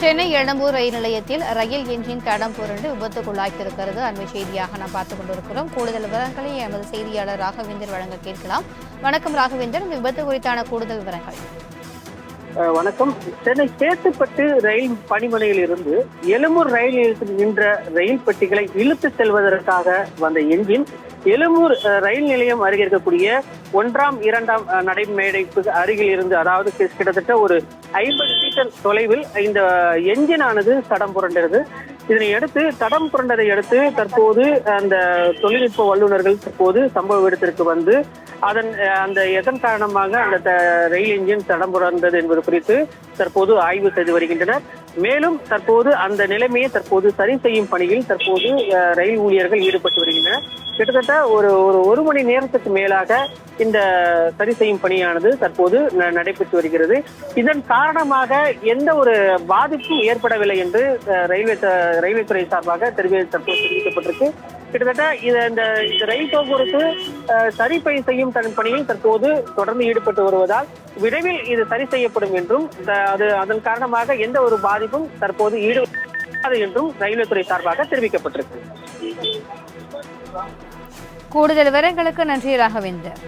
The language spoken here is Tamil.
சென்னை எழும்பூர் ரயில் நிலையத்தில் ரயில் என்ஜின் தடம் புரண்டு விபத்துக்குள்ளாக்கியிருக்கிறது. அண்மை செய்தியாக நாம் பார்த்துக் கொண்டிருக்கிறோம். கூடுதல் விவரங்களை எமது செய்தியாளர் ராகவேந்தர் வழங்க கேட்கலாம். வணக்கம் ராகவேந்தர், இந்த விபத்து குறித்தான கூடுதல் விவரங்கள். வணக்கம். சென்னை சேத்துப்பட்டு ரயில் பணிமனையில் இருந்து எழும்பூர் ரயில் நிலையத்தில் நின்ற ரயில் பெட்டிகளை இழுத்து செல்வதற்காக வந்த என்ஜின் எழும்பூர் ரயில் நிலையம் அருகே இருக்கக்கூடிய 1ஆம் 2ஆம் நடைமேடைக்கு அருகில் இருந்து, அதாவது கிட்டத்தட்ட ஒரு 50 மீட்டர் தொலைவில் இந்த என்ஜினானது தடம் புரண்டது. இதனை அடுத்து தடம் புரண்டதை அடுத்து தற்போது அந்த தொழில்நுட்ப வல்லுநர்கள் தற்போது சம்பவ இடத்திற்கு வந்து எதன் காரணமாக அந்த ரயில் என்ஜின் தடம் புரண்டது என்பது குறித்து தற்போது ஆய்வு செய்து வருகின்றனர். மேலும் தற்போது அந்த நிலைமையை தற்போது சரி செய்யும் பணியில் தற்போது ரயில் ஊழியர்கள் ஈடுபட்டு வருகின்றனர். கிட்டத்தட்ட ஒரு மணி நேரத்துக்கு மேலாக இந்த சரி செய்யும் பணியானது தற்போது நடைபெற்று வருகிறது. இதன் காரணமாக எந்த ஒரு பாதிப்பும் ஏற்படவில்லை என்று ரயில்வே துறை சார்பாக தற்போது தெரிவிக்கப்பட்டிருக்கு. கிட்டத்தட்ட இந்த ரயில் போக்குவரத்து சரிப்பை செய்யும் பணியில் தற்போது தொடர்ந்து ஈடுபட்டு வருவதால் விரைவில் இது சரி செய்யப்படும் என்றும் அதன் காரணமாக எந்த ஒரு பாதிப்பும் தற்போது ஈடுபடாது என்றும் ரயில்வே துறை சார்பாக தெரிவிக்கப்பட்டிருக்கு. கூடுதல் விவரங்களுக்கு நன்றி ராகவேந்தர்.